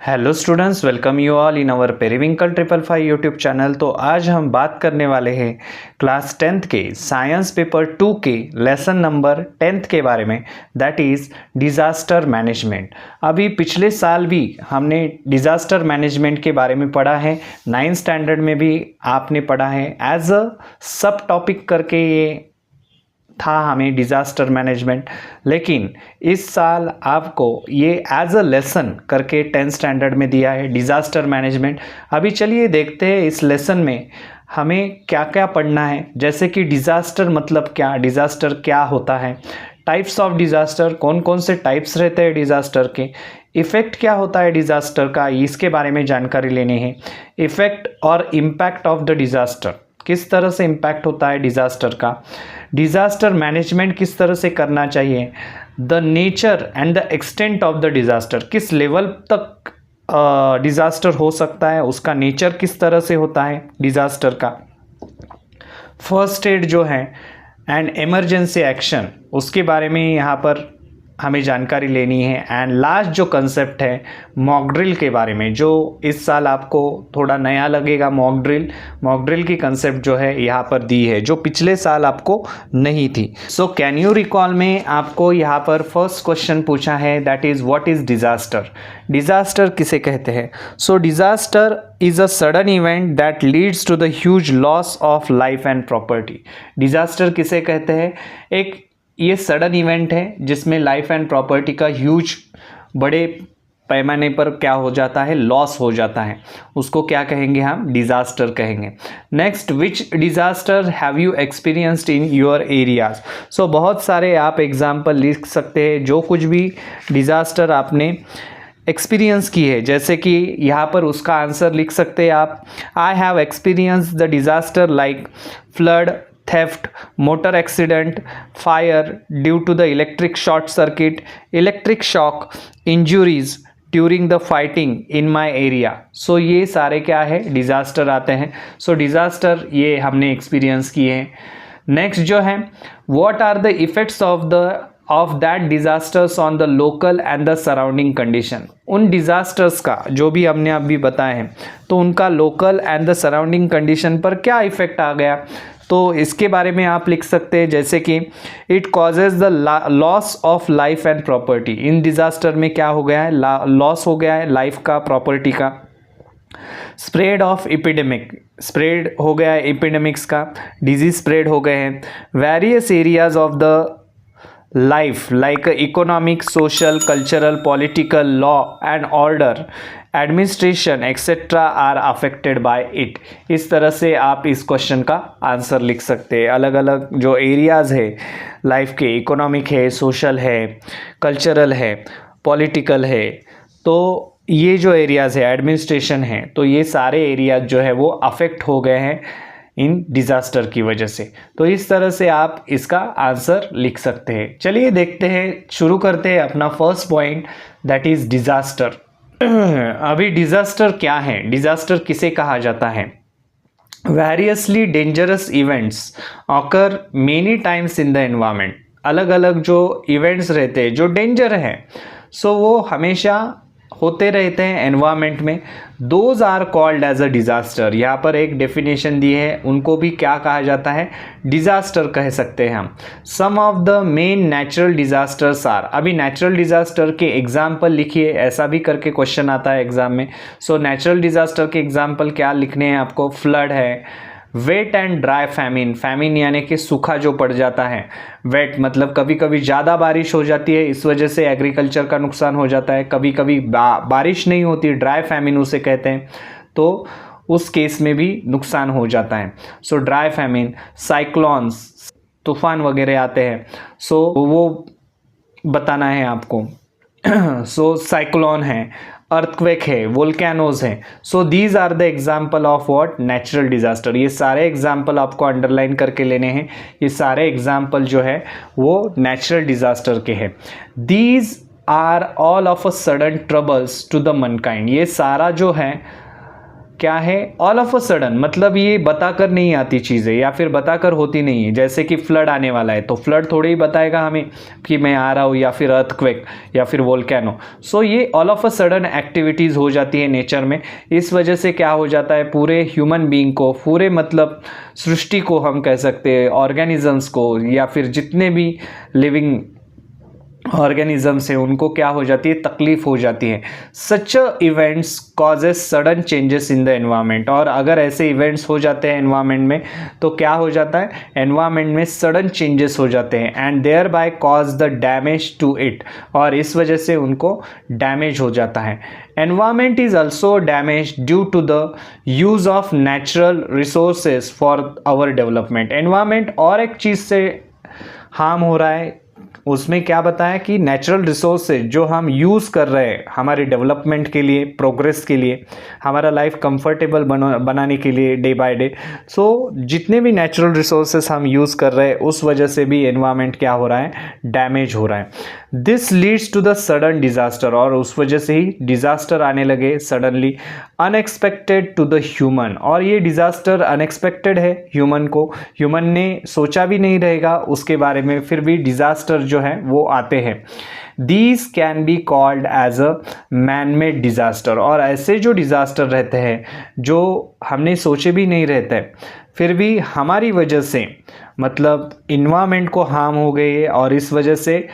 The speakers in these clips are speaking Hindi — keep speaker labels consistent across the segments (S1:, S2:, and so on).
S1: Hello students, welcome you all in our periwinkle 555 YouTube channel. तो आज हम बात करने वाले हैं क्लास 10th के साइंस पेपर 2 के लेसन नंबर 10th के बारे में, दैट इज़ डिज़ास्टर मैनेजमेंट। अभी पिछले साल भी हमने डिज़ास्टर मैनेजमेंट के बारे में पढ़ा है, 9th स्टैंडर्ड में भी आपने पढ़ा है। एज अ सब टॉपिक करके ये था हमें डिज़ास्टर मैनेजमेंट, लेकिन इस साल आपको ये एज अ लेसन करके 10th स्टैंडर्ड में दिया है डिज़ास्टर मैनेजमेंट। अभी चलिए देखते हैं इस लेसन में हमें क्या क्या पढ़ना है। जैसे कि डिज़ास्टर मतलब क्या, डिज़ास्टर क्या होता है, टाइप्स ऑफ डिज़ास्टर, कौन कौन से टाइप्स रहते हैं डिज़ास्टर के, इफ़ेक्ट क्या होता है डिज़ास्टर का, इसके बारे में जानकारी लेनी है। इफ़ेक्ट और इम्पैक्ट ऑफ द डिज़ास्टर, किस तरह से इम्पैक्ट होता है डिज़ास्टर का, डिज़ास्टर मैनेजमेंट किस तरह से करना चाहिए, the nature and the extent of the disaster, किस लेवल तक डिज़ास्टर हो सकता है, उसका नेचर किस तरह से होता है डिज़ास्टर का, फर्स्ट एड जो है एंड इमरजेंसी एक्शन, उसके बारे में यहाँ पर हमें जानकारी लेनी है। एंड लास्ट जो कंसेप्ट है मॉक ड्रिल के बारे में, जो इस साल आपको थोड़ा नया लगेगा। मॉक ड्रिल की कंसेप्ट जो है यहाँ पर दी है, जो पिछले साल आपको नहीं थी। सो कैन यू रिकॉल में आपको यहाँ पर फर्स्ट क्वेश्चन पूछा है, that is what is disaster. Disaster किसे कहते हैं? So disaster is a sudden event that leads to the huge loss of life and property. Disaster किसे कहते हैं? एक ये सडन इवेंट है जिसमें लाइफ एंड प्रॉपर्टी का ह्यूज बड़े पैमाने पर क्या हो जाता है, लॉस हो जाता है, उसको क्या कहेंगे हम? डिज़ास्टर कहेंगे। Next, which disaster have you experienced in your areas. सो बहुत सारे आप एग्जाम्पल लिख सकते हैं जो कुछ भी डिज़ास्टर आपने एक्सपीरियंस की है। जैसे कि यहाँ पर उसका आंसर लिख सकते हैं आप, I have experience the disaster like flood, theft, motor accident, fire due to the electric short circuit, electric shock, injuries during the fighting in my area. सो ये सारे क्या है, डिज़ास्टर आते हैं। सो डिज़ास्टर ये हमने एक्सपीरियंस किए हैं। नेक्स्ट जो है, what are the effects of that disasters on the local and the surrounding condition. उन डिज़ास्टर्स का जो भी हमने अभी बताए हैं, तो उनका local and the surrounding condition पर क्या इफ़ेक्ट आ गया, तो इसके बारे में आप लिख सकते हैं। जैसे कि it causes the loss of life and property. In disaster में क्या हो गया है, लॉस हो गया है लाइफ का, प्रॉपर्टी का। स्प्रेड ऑफ एपिडेमिक, स्प्रेड हो गया है एपिडेमिक्स का, डिजीज स्प्रेड हो गए हैं। Various areas of the life like economic, social, cultural, political, law and order, administration etcetera are affected by it. इस तरह से आप इस क्वेश्चन का आंसर लिख सकते हैं। अलग अलग जो एरियाज़ है लाइफ के, इकोनॉमिक है, सोशल है, कल्चरल है, पॉलिटिकल है, तो ये जो एरियाज़ है, एडमिनिस्ट्रेशन है, तो ये सारे एरियाज जो है वो अफेक्ट हो गए हैं इन डिज़ास्टर की वजह से। तो इस तरह से आप इसका आंसर लिख सकते हैं। चलिए देखते हैं, शुरू करते हैं अपना first point, that is disaster. अभी डिज़ास्टर क्या है, डिज़ास्टर किसे कहा जाता है? Variously dangerous events occur many times in the environment. अलग अलग जो इवेंट्स रहते हैं जो डेंजर हैं, सो वो हमेशा होते रहते हैं एनवायरनमेंट में, those are called as a disaster. यहाँ पर एक डेफिनेशन दी है, उनको भी क्या कहा जाता है, डिज़ास्टर कह सकते हैं हम। Some of the main natural disasters are, अभी नेचुरल डिज़ास्टर के एग्जाम्पल लिखिए, ऐसा भी करके क्वेश्चन आता है एग्जाम में। सो नेचुरल डिज़ास्टर के एग्जाम्पल क्या लिखने हैं आपको? फ्लड है, wet and dry famine, famine यानी कि सूखा जो पड़ जाता है, वेट मतलब कभी कभी ज़्यादा बारिश हो जाती है, इस वजह से एग्रीकल्चर का नुकसान हो जाता है, कभी कभी बारिश नहीं होती, ड्राई फैमिन उसे कहते हैं, तो उस केस में भी नुकसान हो जाता है। सो ड्राई फैमिन, साइक्लोन्स, तूफान वगैरह आते हैं, सो वो बताना है आपको। सो साइक्लोन है, अर्थक्वेक है, वोल्केनोज हैं। So these are the example of what, natural disaster. ये सारे एग्जाम्पल आपको अंडरलाइन करके लेने हैं। ये सारे एग्जाम्पल जो है वो नेचुरल डिज़ास्टर के हैं। These are all of a sudden troubles to the mankind. ये सारा जो है क्या है, ऑल ऑफ अ सडन, मतलब ये बताकर नहीं आती चीज़ें या फिर बताकर होती नहीं है। जैसे कि फ्लड आने वाला है तो फ्लड थोड़े ही बताएगा हमें कि मैं आ रहा हूँ, या फिर अर्थक्वेक या फिर वोल्केनो। सो ये all of a sudden activities हो जाती है नेचर में। इस वजह से क्या हो जाता है, पूरे ह्यूमन बीइंग को, पूरे मतलब सृष्टि को हम कह सकते हैं, ऑर्गेनिजम्स को या फिर जितने भी लिविंग ऑर्गेनिजम्स है उनको क्या हो जाती है, तकलीफ हो जाती है। सच events causes sudden changes in the environment. और अगर ऐसे इवेंट्स हो जाते हैं एनवायरनमेंट में तो क्या हो जाता है, एनवायरनमेंट में सडन चेंजेस हो जाते हैं and thereby cause the damage to it, और इस वजह से उनको डैमेज हो जाता है। Environment is also damage due to the use of natural resources for our development. Environment और एक चीज़ से हार्म हो रहा है, उसमें क्या बताया कि नेचुरल रिसोर्सेज जो हम यूज़ कर रहे हैं हमारे डेवलपमेंट के लिए, प्रोग्रेस के लिए, हमारा लाइफ कंफर्टेबल बनाने के लिए डे बाय डे। सो जितने भी नेचुरल रिसोर्सेज हम यूज़ कर रहे हैं उस वजह से भी एनवायरनमेंट क्या हो रहा है, डैमेज हो रहा है। This leads to the sudden disaster, और उस वजह से ही डिजास्टर आने लगे suddenly, unexpected to the human. और ये डिजास्टर अनएक्सपेक्टेड है ह्यूमन को, ह्यूमन ने सोचा भी नहीं रहेगा उसके बारे में, फिर भी डिजास्टर जो है वो आते हैं। These can be called as a man-made disaster। और ऐसे जो डिजास्टर रहते हैं जो हमने सोचे भी नहीं रहते फिर भी हमारी वजह से मतलब इन्वायरमेंट को हार्म हो गई है और इस वजह से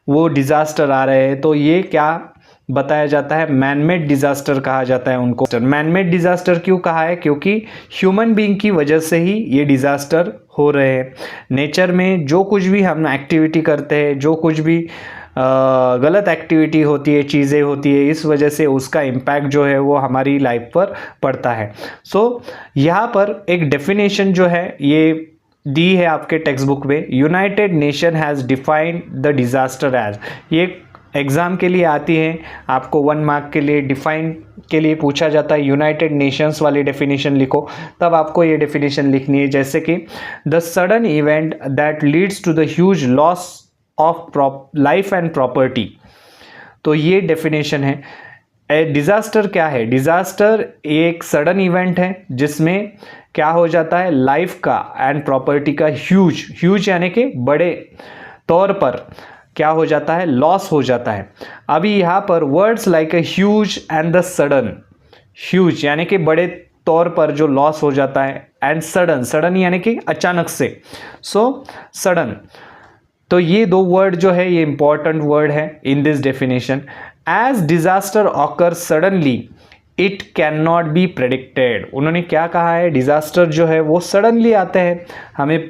S1: वो डिजास्टर आ रहे हैं, तो ये क्या बताया जाता है, मैनमेड डिजास्टर कहा जाता है उनको। मैनमेड डिजास्टर क्यों कहा है, क्योंकि ह्यूमन बीइंग की वजह से ही ये डिजास्टर हो रहे हैं। नेचर में जो कुछ भी हम एक्टिविटी करते हैं, जो कुछ भी गलत एक्टिविटी होती है, चीज़ें होती है, इस वजह से उसका इम्पैक्ट जो है वो हमारी लाइफ पर पड़ता है। सो यहाँ पर एक डेफिनेशन जो है ये दी है आपके टेक्स्ट बुक में, United Nation has defined the disaster as. ये एग्ज़ाम के लिए आती है, आपको 1 मार्क के लिए डिफाइन के लिए पूछा जाता है, यूनाइटेड नेशंस वाली डेफिनेशन लिखो, तब आपको ये डेफिनेशन लिखनी है। जैसे कि the sudden event that leads to the huge loss of life and property. तो ये डेफिनेशन है। डिज़ास्टर क्या है, डिज़ास्टर एक सडन इवेंट है जिसमें क्या हो जाता है, लाइफ का एंड प्रॉपर्टी का ह्यूज यानी कि बड़े तौर पर क्या हो जाता है, लॉस हो जाता है। अभी यहाँ पर words like a huge and the sudden, huge यानी कि बड़े तौर पर जो लॉस हो जाता है, एंड सडन, सडन यानी कि अचानक से, सो सडन। तो ये दो वर्ड जो है ये इंपॉर्टेंट वर्ड है in this definition. As disaster occur suddenly it can not be predicted. उन्होंने क्या कहा है, डिजास्टर जो है वो सडनली आते हैं, हमें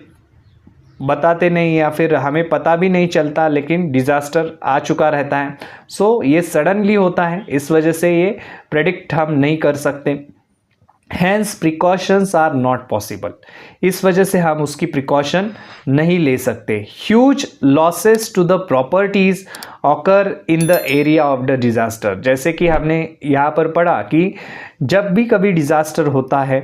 S1: बताते नहीं या फिर हमें पता भी नहीं चलता, लेकिन डिजास्टर आ चुका रहता है। सो ये सडनली होता है, इस वजह से ये प्रेडिक्ट हम नहीं कर सकते। Hence precautions are not possible, इस वजह से हम उसकी प्रिकॉशन नहीं ले सकते। Huge losses to the properties occur in the area of the disaster. जैसे कि हमने यहाँ पर पढ़ा कि जब भी कभी डिजास्टर होता है,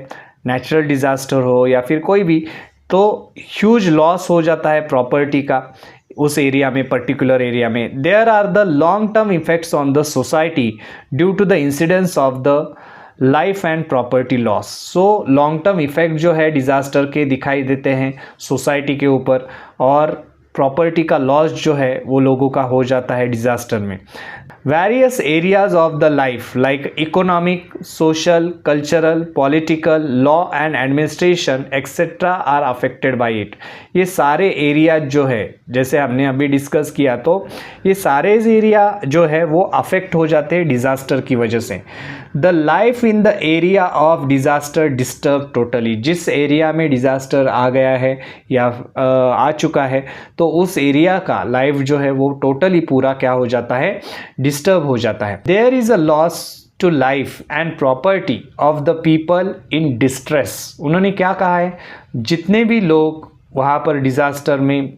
S1: नेचुरल डिजास्टर हो या फिर कोई भी, तो ह्यूज लॉस हो जाता है प्रॉपर्टी का उस एरिया में, पर्टिकुलर एरिया में। There are the long term effects on the society due to the incidence of the life and property loss. So long term effect जो है डिज़ास्टर के दिखाई देते हैं सोसाइटी के ऊपर, और प्रॉपर्टी का लॉस जो है वो लोगों का हो जाता है डिज़ास्टर में। Various areas of the life like economic, social, cultural, political, law and administration etcetera are affected by it. ये सारे एरिया जो है, जैसे हमने अभी डिस्कस किया, तो ये सारे एरिया जो है वो अफेक्ट हो जाते हैं डिज़ास्टर की वजह से। The life in the area of disaster disturb totally. जिस एरिया में डिज़ास्टर आ गया है या आ चुका है, तो उस एरिया का लाइफ जो है वो टोटली पूरा क्या हो जाता है, डिस्टर्ब हो जाता है। There is a loss to life and property of the people in distress. उन्होंने क्या कहा है, जितने भी लोग वहाँ पर डिज़ास्टर में,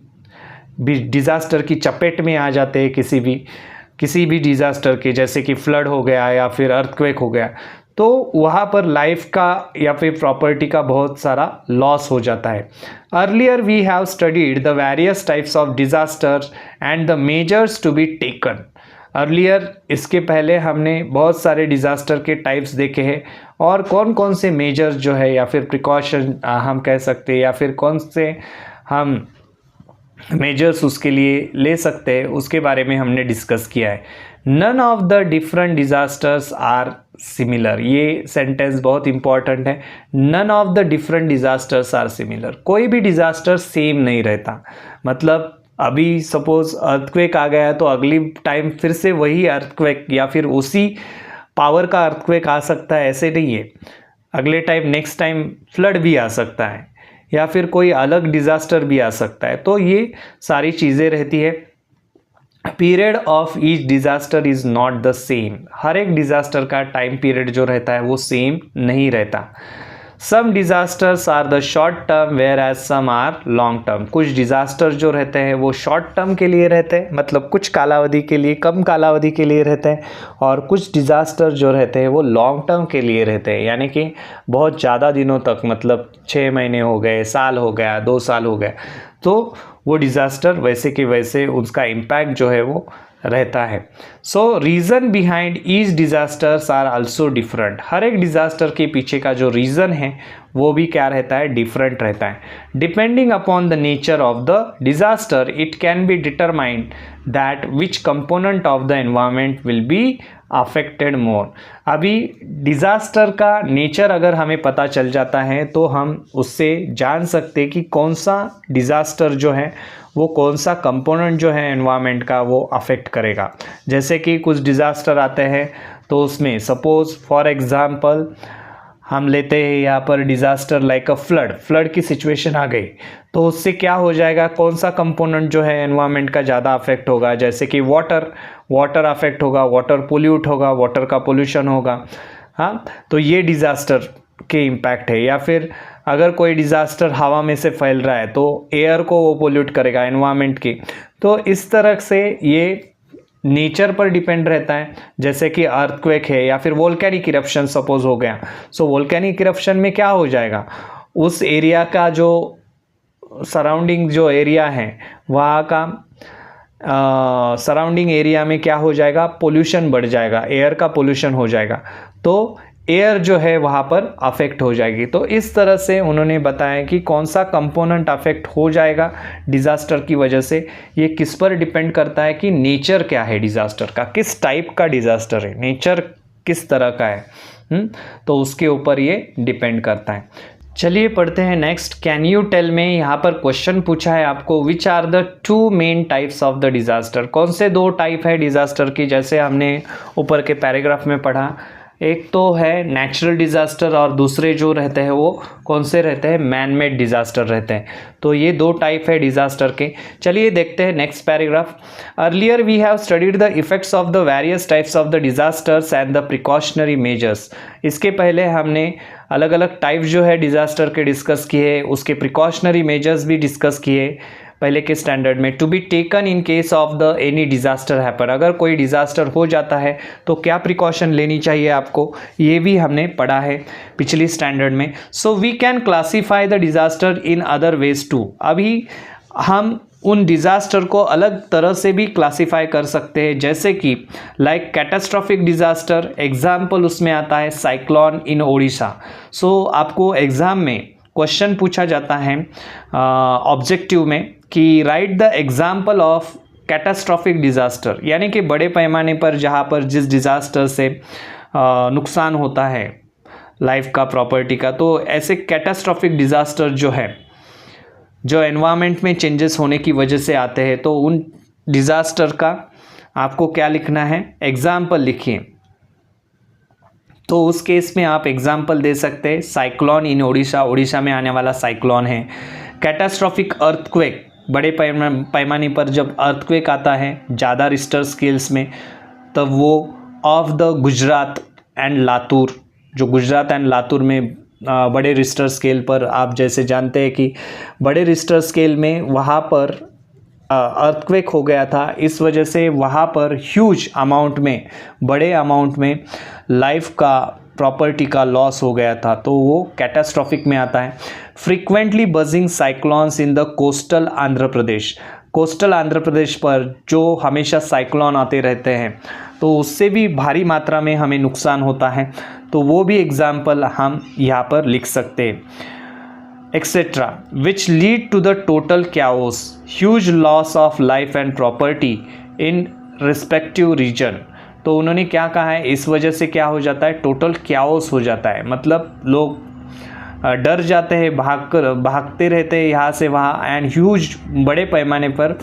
S1: डिज़ास्टर की चपेट में आ जाते हैं, किसी भी डिज़ास्टर के, जैसे कि फ्लड हो गया या फिर अर्थक्वेक हो गया, तो वहाँ पर लाइफ का या फिर प्रॉपर्टी का बहुत सारा लॉस हो जाता है। Earlier we have studied the various types of disasters and the measures to be taken. Earlier इसके पहले हमने बहुत सारे डिज़ास्टर के टाइप्स देखे हैं और कौन कौन से मेजर्स जो है या फिर प्रिकॉशन हम कह सकते हैं या फिर कौन से हम मेजर्स उसके लिए ले सकते हैं उसके बारे में हमने डिस्कस किया है। None of the different disasters are similar, ये सेंटेंस बहुत इंपॉर्टेंट है। None of the different disasters are similar, कोई भी डिज़ास्टर सेम नहीं रहता। मतलब अभी सपोज अर्थक्वेक आ गया तो अगली टाइम फिर से वही अर्थक्वेक या फिर उसी पावर का अर्थक्वेक आ सकता है, ऐसे नहीं है। अगले टाइम नेक्स्ट टाइम फ्लड भी आ सकता है या फिर कोई अलग डिज़ास्टर भी आ सकता है। तो ये सारी चीज़ें रहती है। Period of each disaster is not the same, हर एक डिज़ास्टर का टाइम पीरियड जो रहता है वो सेम नहीं रहता। Some disasters are the short term whereas some are long term, कुछ डिज़ास्टर जो रहते हैं वो शॉर्ट टर्म के लिए रहते हैं, मतलब कुछ कालावधि के लिए, कम कालावधि के लिए रहते हैं, और कुछ डिज़ास्टर जो रहते हैं वो लॉन्ग टर्म के लिए रहते हैं, यानी कि बहुत ज़्यादा दिनों तक, मतलब 6 महीने हो गए, साल हो गया, 2 साल हो गया, तो वो डिज़ास्टर वैसे के वैसे उसका इम्पैक्ट जो है वो रहता है। So reason behind each disasters are also different, हर एक डिज़ास्टर के पीछे का जो रीज़न है वो भी क्या रहता है, डिफरेंट रहता है। Depending upon the nature of the disaster it can be determined that which component of the environment will be affected मोर। अभी डिज़ास्टर का नेचर अगर हमें पता चल जाता है तो हम उससे जान सकते कि कौन सा डिज़ास्टर जो है वो कौन सा कंपोनेंट जो है एनवायरनमेंट का वो अफेक्ट करेगा। जैसे कि कुछ डिज़ास्टर आते हैं तो उसमें सपोज फॉर एग्ज़ाम्पल हम लेते हैं यहाँ पर डिज़ास्टर लाइक अ फ्लड की सिचुएशन आ गई तो उससे क्या हो जाएगा, कौन सा कंपोनेंट जो है एनवायरनमेंट का ज़्यादा अफेक्ट होगा। जैसे कि वाटर अफेक्ट होगा, वाटर पोल्यूट होगा, वाटर का पोल्यूशन होगा। हाँ, तो ये डिज़ास्टर के इम्पैक्ट है। या फिर अगर कोई डिज़ास्टर हवा में से फैल रहा है तो एयर को वो पोल्यूट करेगा, एनवायरनमेंट की। तो इस तरह से ये नेचर पर डिपेंड रहता है। जैसे कि अर्थक्वेक है या फिर वोल्केनिक इरप्शन सपोज हो गया, सो वोल्केनिक इरप्शन में क्या हो जाएगा, उस एरिया का जो सराउंडिंग जो एरिया है वहाँ का सराउंडिंग एरिया में क्या हो जाएगा, पोल्यूशन बढ़ जाएगा, एयर का पोल्यूशन हो जाएगा, तो एयर जो है वहाँ पर अफेक्ट हो जाएगी। तो इस तरह से उन्होंने बताया कि कौन सा कंपोनेंट अफेक्ट हो जाएगा डिज़ास्टर की वजह से, ये किस पर डिपेंड करता है कि नेचर क्या है डिज़ास्टर का, किस टाइप का डिज़ास्टर है, नेचर किस तरह का है। तो उसके ऊपर ये डिपेंड करता है। चलिए पढ़ते हैं नेक्स्ट। कैन यू टेल में यहाँ पर क्वेश्चन पूछा है आपको, which are the 2 main types of the disaster, कौन से 2 टाइप है डिज़ास्टर की। जैसे हमने ऊपर के पैराग्राफ में पढ़ा, एक तो है नेचुरल डिज़ास्टर और दूसरे जो रहते हैं वो कौन से रहते हैं, मैन मेड डिज़ास्टर रहते हैं। तो ये 2 टाइप है डिज़ास्टर के। चलिए देखते हैं next paragraph. Earlier we have studied the effects of the various types of the disasters and the precautionary measures. इसके पहले हमने अलग अलग टाइप जो है डिज़ास्टर के डिस्कस किए, उसके प्रिकॉशनरी मेजर्स भी डिस्कस किए पहले के स्टैंडर्ड में। To be taken in case of the any disaster happen, अगर कोई डिज़ास्टर हो जाता है तो क्या प्रिकॉशन लेनी चाहिए आपको, ये भी हमने पढ़ा है पिछली स्टैंडर्ड में। So we can classify the disaster in other ways too. अभी हम उन डिज़ास्टर को अलग तरह से भी क्लासीफाई कर सकते हैं, जैसे कि लाइक कैटास्ट्रॉफिक डिज़ास्टर, एग्जाम्पल उसमें आता है साइक्लोन इन ओडिशा। सो आपको एग्ज़ाम में क्वेश्चन पूछा जाता है ऑब्जेक्टिव में कि right the example of catastrophic disaster, यानी कि बड़े पैमाने पर जहाँ पर जिस डिज़ास्टर से नुकसान होता है लाइफ का, प्रॉपर्टी का, तो ऐसे कैटास्ट्रॉफिक डिज़ास्टर जो है जो एनवायरनमेंट में चेंजेस होने की वजह से आते हैं, तो उन डिज़ास्टर का आपको क्या लिखना है, एग्जाम्पल लिखिए। तो उस केस में आप एग्जाम्पल दे सकते हैं साइक्लोन इन ओडिशा, ओडिशा में आने वाला साइक्लोन है। कैटास्ट्रॉफिक अर्थक्वेक, बड़े पैमाने पर जब अर्थक्वेक आता है ज़्यादा रिक्टर स्केल्स में, तब वो of the Gujarat and Latur, जो गुजरात एंड लातूर में बड़े रिक्टर स्केल पर, आप जैसे जानते हैं कि बड़े रिक्टर स्केल में वहाँ पर अर्थक्वेक हो गया था, इस वजह से वहाँ पर ह्यूज अमाउंट में, बड़े अमाउंट में लाइफ का, प्रॉपर्टी का लॉस हो गया था, तो वो कैटास्ट्रॉफिक में आता है। Frequently buzzing cyclones in the coastal Andhra Pradesh, coastal Andhra Pradesh पर जो हमेशा साइक्लोन आते रहते हैं, तो उससे भी भारी मात्रा में हमें नुकसान होता है, तो वो भी एग्जाम्पल हम यहाँ पर लिख सकते हैं। Etcetera which lead to the total chaos, huge loss of life and property in respective region. तो उन्होंने क्या कहा है, इस वजह से क्या हो जाता है, टोटल chaos हो जाता है, मतलब लोग डर जाते हैं, भागते रहते हैं यहाँ से वहाँ, एंड ह्यूज बड़े पैमाने पर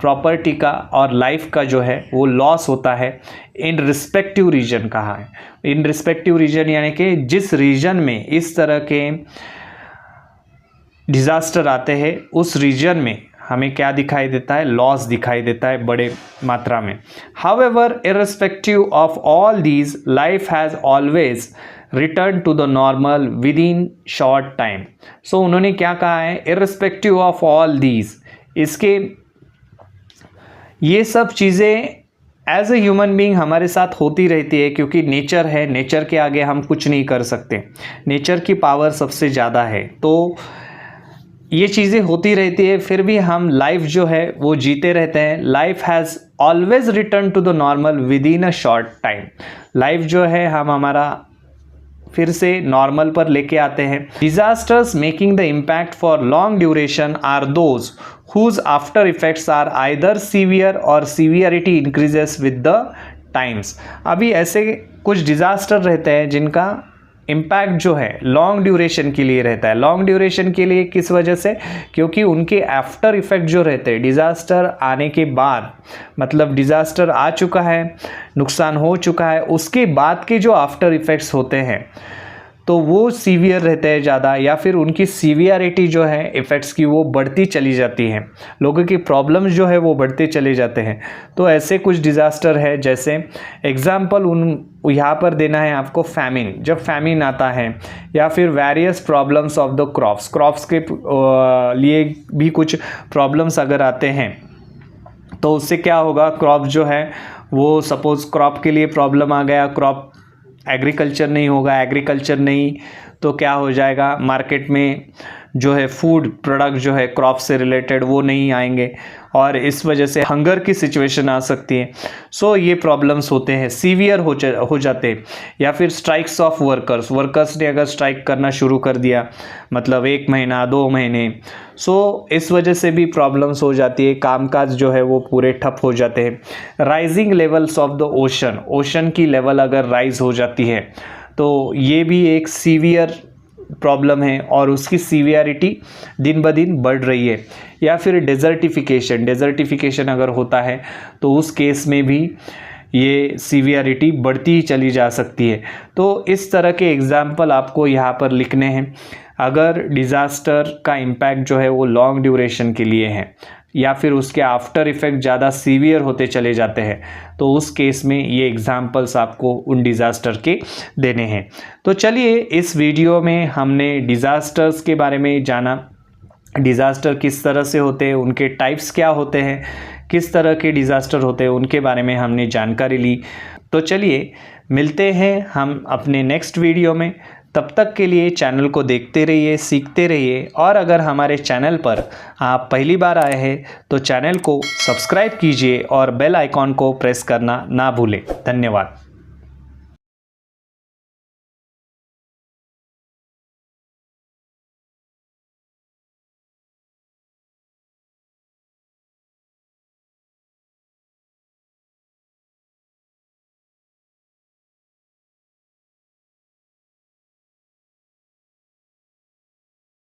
S1: प्रॉपर्टी का और लाइफ का जो है वो लॉस होता है। इन रिस्पेक्टिव रीजन कहा है, इन रिस्पेक्टिव रीजन यानी कि जिस रीजन में इस तरह के डिज़ास्टर आते हैं उस रीजन में हमें क्या दिखाई देता है, लॉस दिखाई देता है बड़े मात्रा में। However irrespective of all these life has always return to the normal within short time. सो उन्होंने क्या कहा है, इर्रिस्पेक्टिव ऑफ ऑल दीज, इसके ये सब चीज़ें एज ए ह्यूमन बीइंग हमारे साथ होती रहती है, क्योंकि नेचर है, नेचर के आगे हम कुछ नहीं कर सकते, नेचर की पावर सबसे ज़्यादा है। तो ये चीज़ें होती रहती है, फिर भी हम लाइफ जो है वो जीते रहते हैं। Life has always return to the normal within a short time. Life जो है हम हमारा फिर से नॉर्मल पर लेके आते हैं। Disasters making the impact for long duration are those whose after effects are either severe और severity increases with the times. अभी ऐसे कुछ डिजास्टर रहते हैं जिनका इम्पैक्ट जो है लॉन्ग ड्यूरेशन के लिए रहता है। लॉन्ग ड्यूरेशन के लिए किस वजह से, क्योंकि उनके आफ्टर इफेक्ट जो रहते हैं डिज़ास्टर आने के बाद, मतलब डिज़ास्टर आ चुका है, नुकसान हो चुका है, उसके बाद के जो आफ्टर इफेक्ट्स होते हैं तो वो सीवियर रहते हैं ज़्यादा, या फिर उनकी सीवियरिटी जो है इफ़ेक्ट्स की वो बढ़ती चली जाती है, लोगों की प्रॉब्लम्स जो है वो बढ़ते चले जाते हैं। तो ऐसे कुछ डिज़ास्टर है, जैसे एग्जाम्पल यहाँ पर देना है आपको फैमिन। जब फैमिन आता है, या फिर various problems of the crops के लिए भी कुछ प्रॉब्लम्स अगर आते हैं तो उससे क्या होगा, क्रॉप जो है वो सपोज़ क्रॉप के लिए प्रॉब्लम आ गया, क्रॉप एग्रीकल्चर नहीं होगा, एग्रीकल्चर नहीं तो क्या हो जाएगा, मार्केट में जो है फूड प्रोडक्ट जो है क्रॉप से रिलेटेड वो नहीं आएंगे, और इस वजह से हंगर की सिचुएशन आ सकती है। सो ये प्रॉब्लम्स होते हैं, सीवियर हो जाते हैं। या फिर स्ट्राइक्स ऑफ वर्कर्स ने अगर स्ट्राइक करना शुरू कर दिया, मतलब 1 महीना 2 महीने, सो इस वजह से भी प्रॉब्लम्स हो जाती है, कामकाज जो है वो पूरे ठप हो जाते हैं। Rising levels of the ocean की लेवल अगर राइज हो जाती है तो ये भी एक सीवियर प्रॉब्लम है, और उसकी सीवियरिटी दिन ब दिन बढ़ रही है। या फिर डेजर्टिफिकेशन अगर होता है तो उस केस में भी ये सीवियरिटी बढ़ती ही चली जा सकती है। तो इस तरह के एग्जाम्पल आपको यहाँ पर लिखने हैं। अगर डिज़ास्टर का इम्पैक्ट जो है वो लॉन्ग ड्यूरेशन के लिए है, या फिर उसके आफ्टर इफ़ेक्ट ज़्यादा सीवियर होते चले जाते हैं, तो उस केस में ये एग्जाम्पल्स आपको उन डिज़ास्टर के देने हैं। तो चलिए, इस वीडियो में हमने डिज़ास्टर्स के बारे में जाना, डिज़ास्टर किस तरह से होते हैं, उनके टाइप्स क्या होते हैं, किस तरह के डिज़ास्टर होते हैं, उनके बारे में हमने जानकारी ली। तो चलिए मिलते हैं हम अपने नेक्स्ट वीडियो में। तब तक के लिए चैनल को देखते रहिए, सीखते रहिए, और अगर हमारे चैनल पर आप पहली बार आए हैं तो चैनल को सब्सक्राइब कीजिए और बेल आइकॉन को प्रेस करना ना भूलें। धन्यवाद।